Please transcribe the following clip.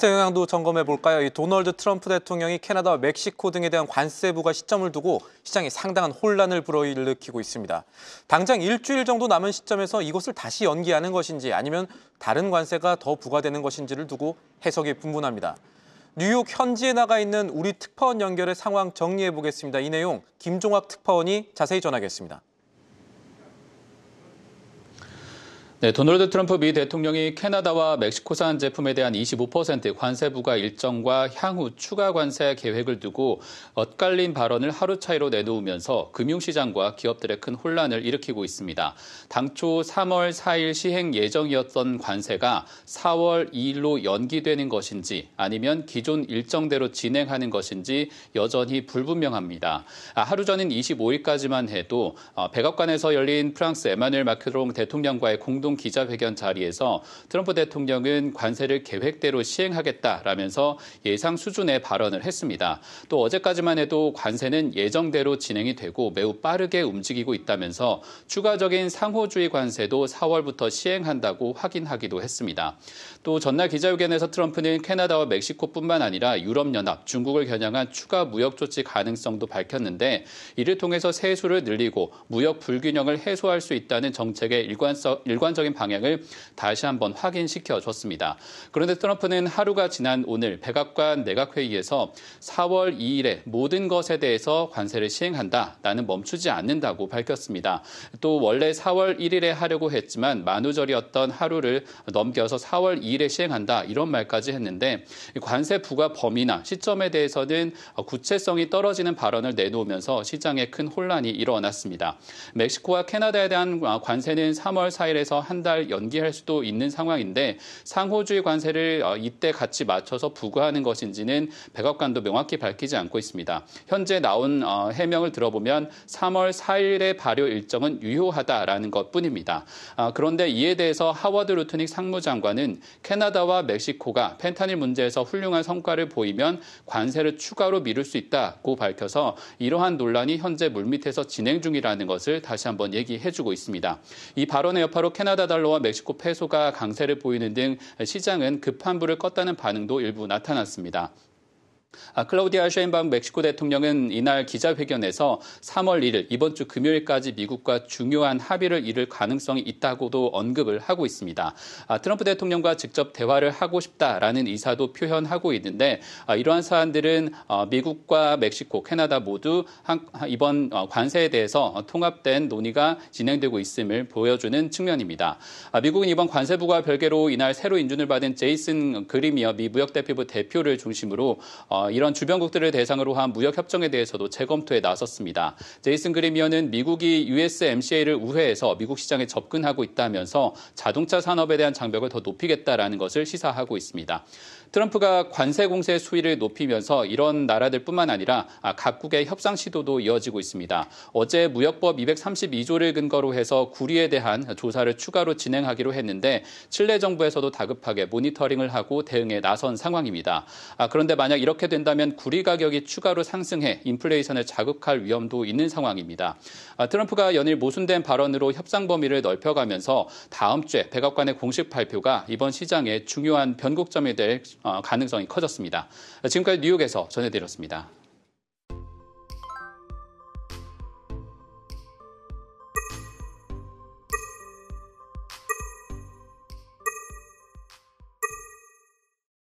영향도 점검해 볼까요? 이 도널드 트럼프 대통령이 캐나다와 멕시코 등에 대한 관세 부과 시점을 두고 시장에 상당한 혼란을 불어일으키고 있습니다. 당장 일주일 정도 남은 시점에서 이것을 다시 연기하는 것인지 아니면 다른 관세가 더 부과되는 것인지를 두고 해석이 분분합니다. 뉴욕 현지에 나가 있는 우리 특파원 연결해 상황 정리해 보겠습니다. 이 내용 김종학 특파원이 자세히 전하겠습니다. 네, 도널드 트럼프 미 대통령이 캐나다와 멕시코산 제품에 대한 25% 관세 부과 일정과 향후 추가 관세 계획을 두고 엇갈린 발언을 하루 차이로 내놓으면서 금융시장과 기업들의 큰 혼란을 일으키고 있습니다. 당초 3월 4일 시행 예정이었던 관세가 4월 2일로 연기되는 것인지 아니면 기존 일정대로 진행하는 것인지 여전히 불분명합니다. 하루 전인 25일까지만 해도 백악관에서 열린 프랑스 에마누엘 마크롱 대통령과의 공동 기자회견 자리에서 트럼프 대통령은 관세를 계획대로 시행하겠다라면서 예상 수준의 발언을 했습니다. 또 어제까지만 해도 관세는 예정대로 진행이 되고 매우 빠르게 움직이고 있다면서 추가적인 상호주의 관세도 4월부터 시행한다고 확인하기도 했습니다. 또 전날 기자회견에서 트럼프는 캐나다와 멕시코뿐만 아니라 유럽연합, 중국을 겨냥한 추가 무역 조치 가능성도 밝혔는데 이를 통해서 세수를 늘리고 무역 불균형을 해소할 수 있다는 정책의 일관적인 방향을 다시 한번 확인시켜줬습니다. 그런데 트럼프는 하루가 지난 오늘 백악관 내각회의에서 4월 2일에 모든 것에 대해서 관세를 시행한다. 나는 멈추지 않는다고 밝혔습니다. 또 원래 4월 1일에 하려고 했지만 만우절이었던 하루를 넘겨서 4월 2일에 시행한다. 이런 말까지 했는데 관세 부과 범위나 시점에 대해서는 구체성이 떨어지는 발언을 내놓으면서 시장에 큰 혼란이 일어났습니다. 멕시코와 캐나다에 대한 관세는 3월 4일에서 한 달 연기할 수도 있는 상황인데 상호주의 관세를 이때 같이 맞춰서 부과하는 것인지는 백악관도 명확히 밝히지 않고 있습니다. 현재 나온 해명을 들어보면 3월 4일의 발효 일정은 유효하다라는 것뿐입니다. 그런데 이에 대해서 하워드 루트닉 상무장관은 캐나다와 멕시코가 펜타닐 문제에서 훌륭한 성과를 보이면 관세를 추가로 미룰 수 있다고 밝혀서 이러한 논란이 현재 물밑에서 진행 중이라는 것을 다시 한번 얘기해주고 있습니다. 이 발언의 여파로 캐나다 달러와 멕시코 페소가 강세를 보이는 등 시장은 급한 불을 껐다는 반응도 일부 나타났습니다. 클라우디아 셰인바움 멕시코 대통령은 이날 기자회견에서 3월 1일 이번 주 금요일까지 미국과 중요한 합의를 이룰 가능성이 있다고도 언급을 하고 있습니다. 트럼프 대통령과 직접 대화를 하고 싶다라는 의사도 표현하고 있는데 이러한 사안들은 미국과 멕시코, 캐나다 모두 이번 관세에 대해서 통합된 논의가 진행되고 있음을 보여주는 측면입니다. 미국은 이번 관세 부과 별개로 이날 새로 인준을 받은 제이슨 그리미어 미 무역대표부 대표를 중심으로 이런 주변국들을 대상으로 한 무역 협정에 대해서도 재검토에 나섰습니다. 제이슨 그리미어는 미국이 USMCA를 우회해서 미국 시장에 접근하고 있다면서 자동차 산업에 대한 장벽을 더 높이겠다라는 것을 시사하고 있습니다. 트럼프가 관세 공세 수위를 높이면서 이런 나라들뿐만 아니라 각국의 협상 시도도 이어지고 있습니다. 어제 무역법 232조를 근거로 해서 구리에 대한 조사를 추가로 진행하기로 했는데 칠레 정부에서도 다급하게 모니터링을 하고 대응에 나선 상황입니다. 그런데 만약 이렇게 된다면 구리 가격이 추가로 상승해 인플레이션을 자극할 위험도 있는 상황입니다. 트럼프가 연일 모순된 발언으로 협상 범위를 넓혀가면서 다음 주에 백악관의 공식 발표가 이번 시장의 중요한 변곡점이 될 가능성이 커졌습니다. 지금까지 뉴욕에서 전해드렸습니다.